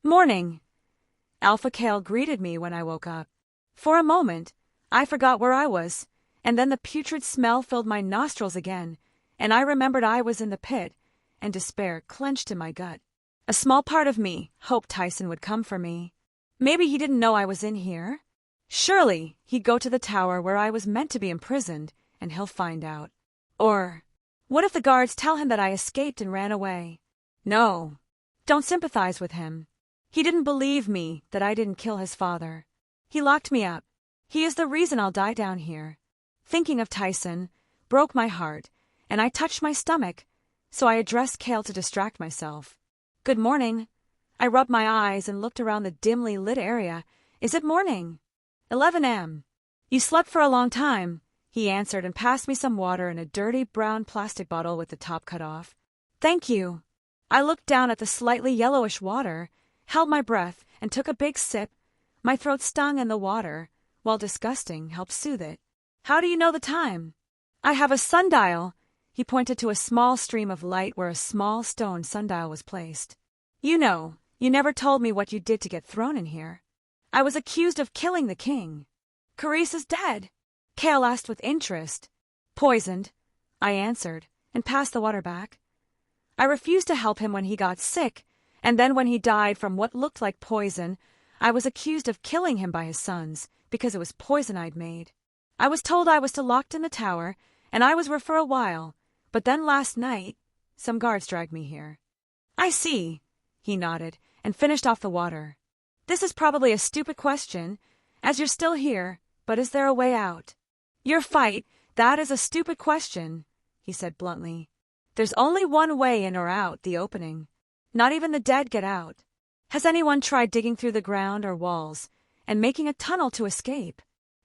Morning. Alpha Kale greeted me when I woke up. For a moment, I forgot where I was, and then the putrid smell filled my nostrils again, and I remembered I was in the pit, and despair clenched in my gut. A small part of me hoped Tyson would come for me. Maybe he didn't know I was in here. Surely he'd go to the tower where I was meant to be imprisoned, and he'll find out. Or, what if the guards tell him that I escaped and ran away? No, don't sympathize with him. He didn't believe me that I didn't kill his father. He locked me up. He is the reason I'll die down here. Thinking of Tyson broke my heart, and I touched my stomach, so I addressed Kale to distract myself. Good morning. I rubbed my eyes and looked around the dimly lit area. Is it morning? 11 a.m. You slept for a long time, he answered and passed me some water in a dirty brown plastic bottle with the top cut off. Thank you. I looked down at the slightly yellowish water, held my breath, and took a big sip. My throat stung and the water, while disgusting, helped soothe it. How do you know the time? I have a sundial. He pointed to a small stream of light where a small stone sundial was placed. You know, you never told me what you did to get thrown in here. I was accused of killing the king. Carice is dead, Kale asked with interest. Poisoned, I answered, and passed the water back. I refused to help him when he got sick, and then when he died from what looked like poison, I was accused of killing him by his sons, because it was poison I'd made. I was told I was to locked in the tower, and I was for a while, but then last night, some guards dragged me here. I see, he nodded, and finished off the water. This is probably a stupid question, as you're still here, but is there a way out? Your fight, that is a stupid question, he said bluntly. There's only one way in or out, the opening. Not even the dead get out. Has anyone tried digging through the ground or walls and making a tunnel to escape?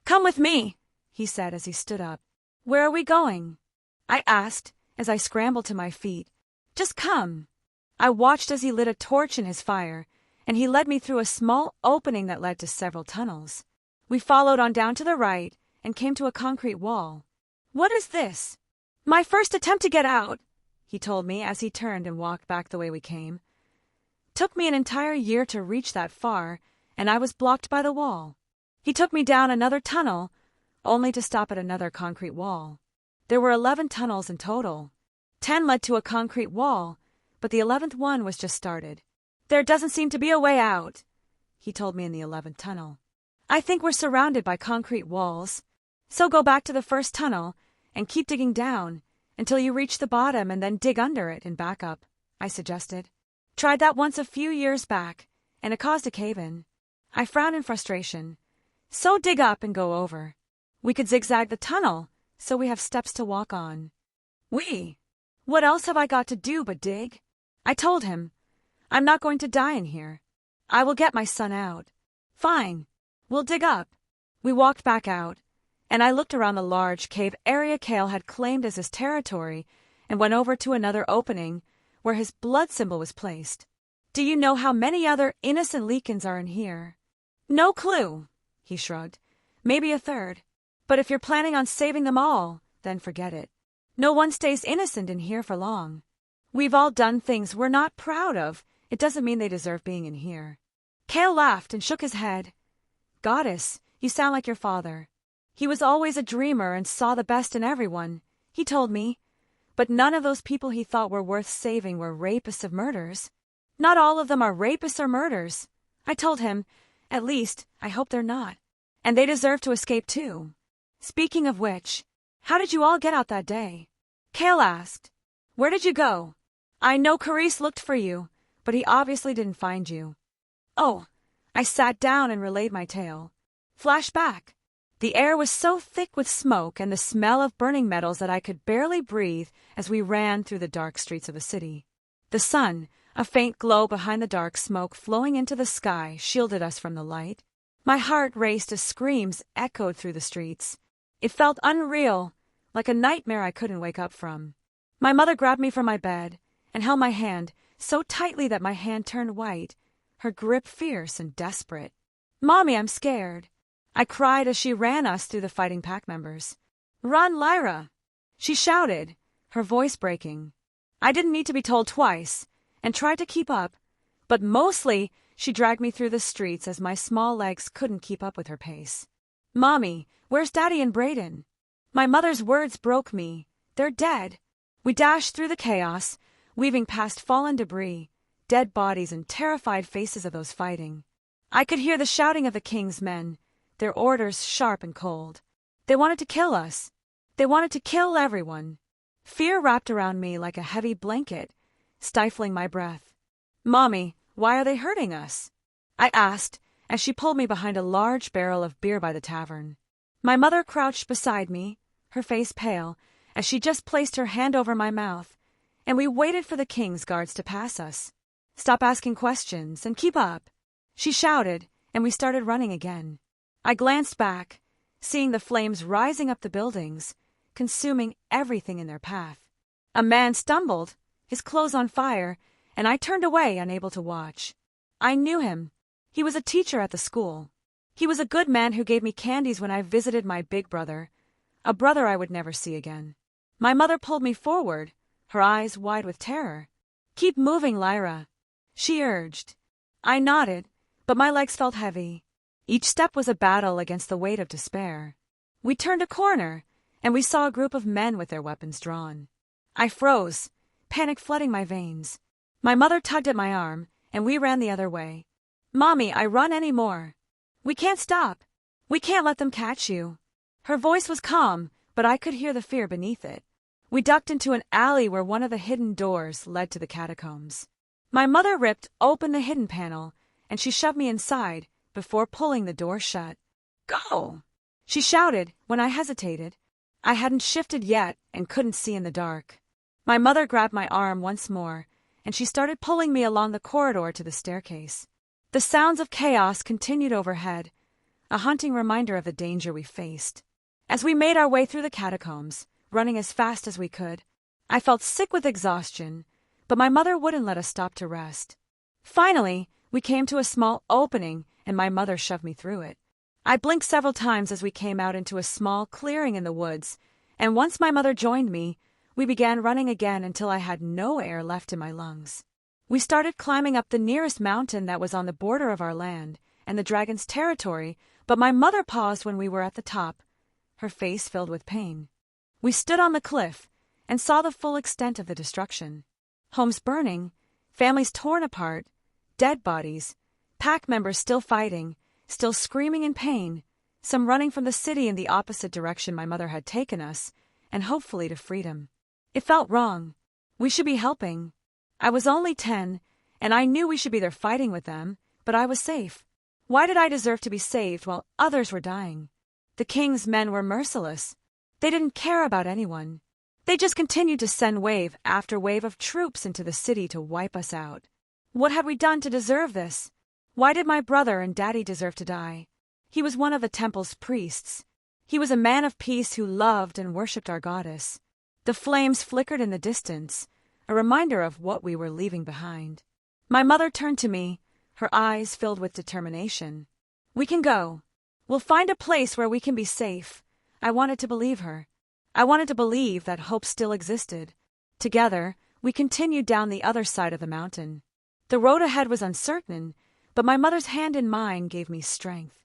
Come with me, he said as he stood up. Where are we going? I asked as I scrambled to my feet. Just come. I watched as he lit a torch in his fire, and he led me through a small opening that led to several tunnels. We followed on down to the right and came to a concrete wall. What is this? My first attempt to get out, he told me as he turned and walked back the way we came. Took me an entire year to reach that far, and I was blocked by the wall. He took me down another tunnel, only to stop at another concrete wall. There were 11 tunnels in total. 10 led to a concrete wall, but the 11th one was just started. There doesn't seem to be a way out, he told me in the 11th tunnel. I think we're surrounded by concrete walls. So go back to the first tunnel and keep digging down until you reach the bottom and then dig under it and back up, I suggested. Tried that once a few years back, and it caused a cave-in. I frowned in frustration. So dig up and go over. We could zigzag the tunnel, so we have steps to walk on. What else have I got to do but dig? I told him. I'm not going to die in here. I will get my son out. Fine. We'll dig up. We walked back out, and I looked around the large cave area Kale had claimed as his territory and went over to another opening where his blood symbol was placed. Do you know how many other innocent Lycans are in here? No clue, he shrugged. Maybe a third. But if you're planning on saving them all, then forget it. No one stays innocent in here for long. We've all done things we're not proud of. It doesn't mean they deserve being in here. Kale laughed and shook his head. Goddess, you sound like your father. He was always a dreamer and saw the best in everyone, he told me. But none of those people he thought were worth saving were rapists or murderers. Not all of them are rapists or murderers. I told him, at least, I hope they're not. And they deserve to escape too. Speaking of which, how did you all get out that day? Kale asked. Where did you go? I know Carice looked for you, but he obviously didn't find you. Oh, I sat down and relayed my tale. Flashback. The air was so thick with smoke and the smell of burning metals that I could barely breathe as we ran through the dark streets of the city. The sun, a faint glow behind the dark smoke flowing into the sky, shielded us from the light. My heart raced as screams echoed through the streets. It felt unreal, like a nightmare I couldn't wake up from. My mother grabbed me from my bed and held my hand so tightly that my hand turned white, her grip fierce and desperate. Mommy, I'm scared. I cried as she ran us through the fighting pack members. Run, Lyra! She shouted, her voice breaking. I didn't need to be told twice, and tried to keep up, but mostly She dragged me through the streets as my small legs couldn't keep up with her pace. "Mommy, where's Daddy and Brayden?" My mother's words broke me. "They're dead." We dashed through the chaos, weaving past fallen debris, dead bodies and terrified faces of those fighting. I could hear the shouting of the king's men, their orders sharp and cold. They wanted to kill us. They wanted to kill everyone. Fear wrapped around me like a heavy blanket, stifling my breath. "Mommy, why are they hurting us?" I asked, as she pulled me behind a large barrel of beer by the tavern. My mother crouched beside me, her face pale, as she just placed her hand over my mouth, and we waited for the king's guards to pass us. "Stop asking questions and keep up," she shouted, and we started running again. I glanced back, seeing the flames rising up the buildings, consuming everything in their path. A man stumbled, his clothes on fire, and I turned away, unable to watch. I knew him. He was a teacher at the school. He was a good man who gave me candies when I visited my big brother, a brother I would never see again. My mother pulled me forward, her eyes wide with terror. "Keep moving, Lyra," she urged. I nodded, but my legs felt heavy. Each step was a battle against the weight of despair. We turned a corner, and we saw a group of men with their weapons drawn. I froze, panic flooding my veins. My mother tugged at my arm, and we ran the other way. "Mommy, I run any more. We can't stop. We can't let them catch you." Her voice was calm, but I could hear the fear beneath it. We ducked into an alley where one of the hidden doors led to the catacombs. My mother ripped open the hidden panel, and she shoved me inside before pulling the door shut. "Go!" she shouted when I hesitated. I hadn't shifted yet and couldn't see in the dark. My mother grabbed my arm once more, and she started pulling me along the corridor to the staircase. The sounds of chaos continued overhead, a haunting reminder of the danger we faced. As we made our way through the catacombs, running as fast as we could, I felt sick with exhaustion, but my mother wouldn't let us stop to rest. Finally, we came to a small opening, and my mother shoved me through it. I blinked several times as we came out into a small clearing in the woods, and once my mother joined me, we began running again until I had no air left in my lungs. We started climbing up the nearest mountain that was on the border of our land and the dragon's territory, but my mother paused when we were at the top, her face filled with pain. We stood on the cliff and saw the full extent of the destruction. Homes burning, families torn apart, dead bodies, pack members still fighting, still screaming in pain, some running from the city in the opposite direction my mother had taken us, and hopefully to freedom. It felt wrong. We should be helping. I was only 10, and I knew we should be there fighting with them, but I was safe. Why did I deserve to be saved while others were dying? The king's men were merciless. They didn't care about anyone. They just continued to send wave after wave of troops into the city to wipe us out. What had we done to deserve this? Why did my brother and Daddy deserve to die? He was one of the temple's priests. He was a man of peace who loved and worshipped our goddess. The flames flickered in the distance, a reminder of what we were leaving behind. My mother turned to me, her eyes filled with determination. "We can go. We'll find a place where we can be safe." I wanted to believe her. I wanted to believe that hope still existed. Together, we continued down the other side of the mountain. The road ahead was uncertain, but my mother's hand in mine gave me strength.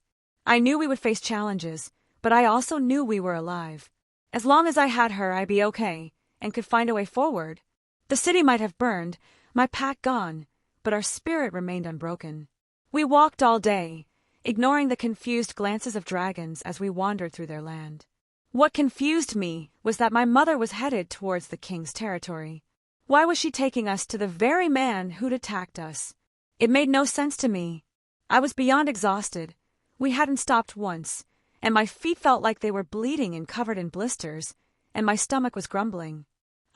I knew we would face challenges, but I also knew we were alive. As long as I had her, I'd be okay, and could find a way forward. The city might have burned, my pack gone, but our spirit remained unbroken. We walked all day, ignoring the confused glances of dragons as we wandered through their land. What confused me was that my mother was headed towards the king's territory. Why was she taking us to the very man who'd attacked us? It made no sense to me. I was beyond exhausted. We hadn't stopped once, and my feet felt like they were bleeding and covered in blisters, and my stomach was grumbling.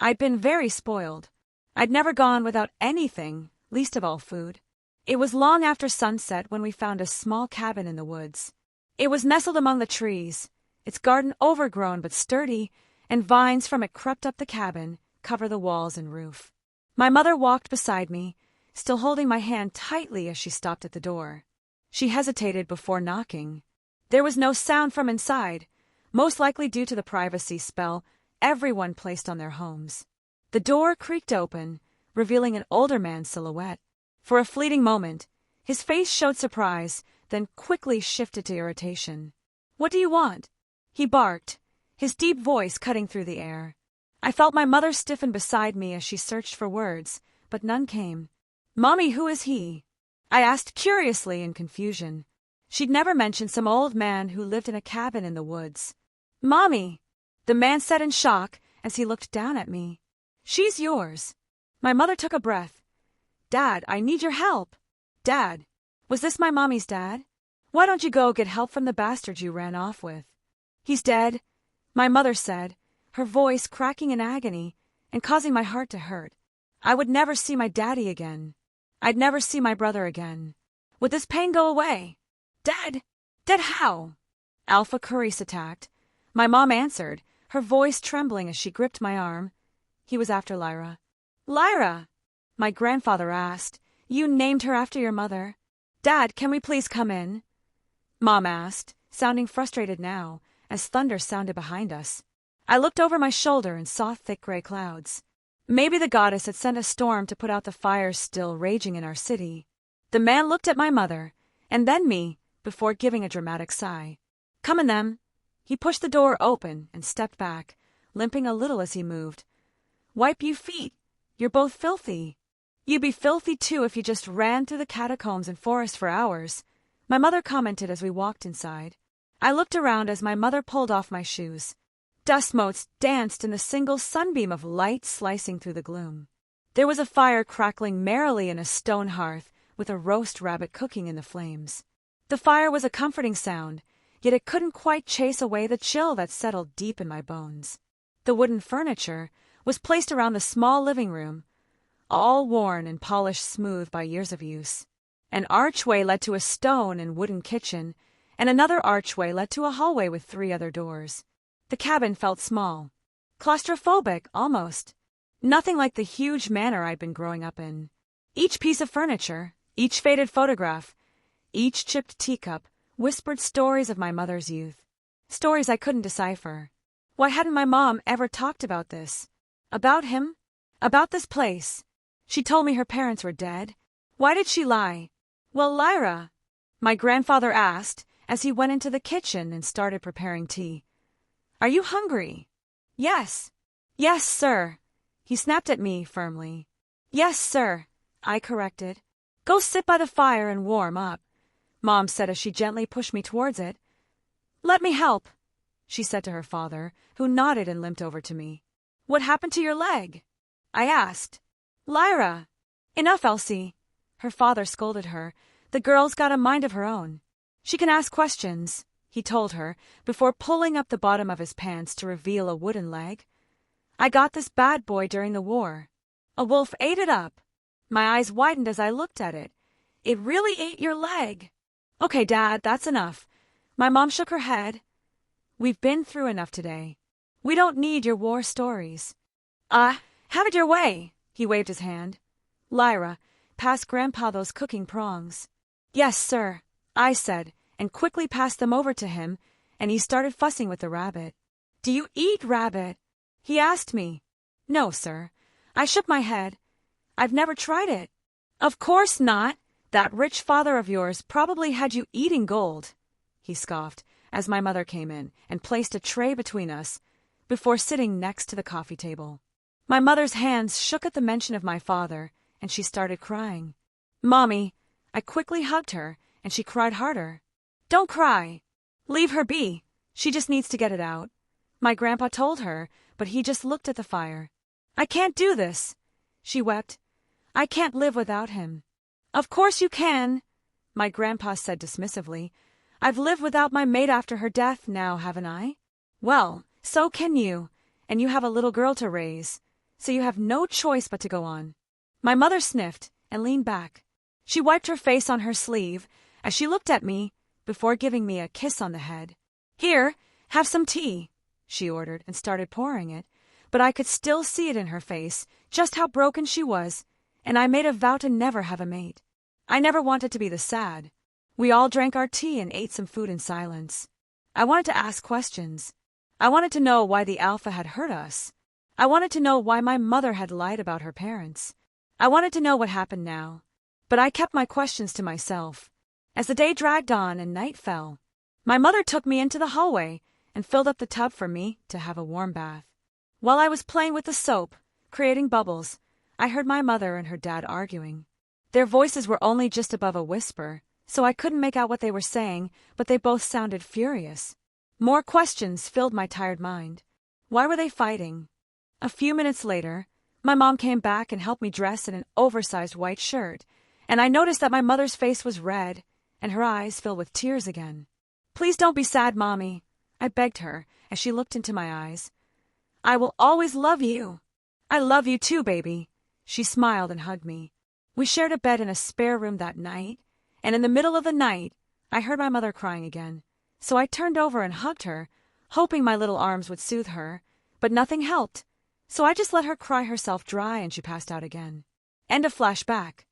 I'd been very spoiled. I'd never gone without anything, least of all food. It was long after sunset when we found a small cabin in the woods. It was nestled among the trees, its garden overgrown but sturdy, and vines from it crept up the cabin, cover the walls and roof. My mother walked beside me, still holding my hand tightly as she stopped at the door. She hesitated before knocking. There was no sound from inside, most likely due to the privacy spell everyone placed on their homes. The door creaked open, revealing an older man's silhouette. For a fleeting moment, His face showed surprise, then quickly shifted to irritation. "What do you want?" he barked, his deep voice cutting through the air. I felt my mother stiffen beside me as she searched for words, but none came. "Mommy, who is he?" I asked curiously in confusion. She'd never mentioned some old man who lived in a cabin in the woods. "Mommy," the man said in shock as he looked down at me. "She's yours." My mother took a breath. "Dad, I need your help." "Dad? Was this my mommy's dad? Why don't you go get help from the bastard you ran off with?" "He's dead," my mother said, her voice cracking in agony and causing my heart to hurt. I would never see my daddy again. I'd never see my brother again. Would this pain go away? "Dead? Dead how?" Alpha Curice attacked. My mom answered, her voice trembling as she gripped my arm. "He was after Lyra." "Lyra?" my grandfather asked. "You named her after your mother." "Dad, can we please come in?" Mom asked, sounding frustrated now, as thunder sounded behind us. I looked over my shoulder and saw thick gray clouds. Maybe the goddess had sent a storm to put out the fires still raging in our city. The man looked at my mother, and then me, before giving a dramatic sigh. "Come in then." He pushed the door open and stepped back, limping a little as he moved. "Wipe you feet. You're both filthy." "You'd be filthy too if you just ran through the catacombs and forest for hours," my mother commented as we walked inside. I looked around as my mother pulled off my shoes. Dust motes danced in the single sunbeam of light slicing through the gloom. There was a fire crackling merrily in a stone hearth, with a roast rabbit cooking in the flames. The fire was a comforting sound, yet it couldn't quite chase away the chill that settled deep in my bones. The wooden furniture was placed around the small living room, all worn and polished smooth by years of use. An archway led to a stone and wooden kitchen, and another archway led to a hallway with 3 other doors. The cabin felt small. Claustrophobic, almost. Nothing like the huge manor I'd been growing up in. Each piece of furniture, each faded photograph, each chipped teacup whispered stories of my mother's youth. Stories I couldn't decipher. Why hadn't my mom ever talked about this? About him? About this place? She told me her parents were dead. Why did she lie? "Well, Lyra," my grandfather asked as he went into the kitchen and started preparing tea. "Are you hungry?" "Yes." "Yes, sir." He snapped at me firmly. "Yes, sir," I corrected. "Go sit by the fire and warm up," Mom said as she gently pushed me towards it. "Let me help," she said to her father, who nodded and limped over to me. "What happened to your leg?" I asked. "Lyra." "Enough, Elsie," her father scolded her. "The girl's got a mind of her own. She can ask questions," he told her, before pulling up the bottom of his pants to reveal a wooden leg. "I got this bad boy during the war. A wolf ate it up." My eyes widened as I looked at it. "It really ate your leg." "Okay, Dad, that's enough." My mom shook her head. "We've been through enough today. We don't need your war stories." Have it your way," he waved his hand. "Lyra, pass Grandpa those cooking prongs." "Yes, sir," I said, and quickly passed them over to him, and he started fussing with the rabbit. "Do you eat rabbit?" he asked me. "No, sir." I shook my head. "I've never tried it." "Of course not. That rich father of yours probably had you eating gold," he scoffed, as my mother came in and placed a tray between us, before sitting next to the coffee table. My mother's hands shook at the mention of my father, and she started crying. "Mommy," I quickly hugged her, and she cried harder. "Don't cry. Leave her be. She just needs to get it out," my grandpa told her, but he just looked at the fire. "I can't do this," she wept. "I can't live without him." "Of course you can," my grandpa said dismissively. "I've lived without my maid after her death now, haven't I? Well, so can you, and you have a little girl to raise, so you have no choice but to go on." My mother sniffed and leaned back. She wiped her face on her sleeve as she looked at me before giving me a kiss on the head. "Here, have some tea," she ordered and started pouring it, but I could still see it in her face, just how broken she was, and I made a vow to never have a mate. I never wanted to be the sad. We all drank our tea and ate some food in silence. I wanted to ask questions. I wanted to know why the Alpha had hurt us. I wanted to know why my mother had lied about her parents. I wanted to know what happened now. But I kept my questions to myself. As the day dragged on and night fell, my mother took me into the hallway and filled up the tub for me to have a warm bath. While I was playing with the soap, creating bubbles, I heard my mother and her dad arguing. Their voices were only just above a whisper, so I couldn't make out what they were saying, but they both sounded furious. More questions filled my tired mind. Why were they fighting? A few minutes later, my mom came back and helped me dress in an oversized white shirt, and I noticed that my mother's face was red and her eyes filled with tears again. "Please don't be sad, Mommy," I begged her as she looked into my eyes. "I will always love you." "I love you too, baby." She smiled and hugged me. We shared a bed in a spare room that night, and in the middle of the night, I heard my mother crying again. So I turned over and hugged her, hoping my little arms would soothe her, but nothing helped. So I just let her cry herself dry and she passed out again. End of flashback.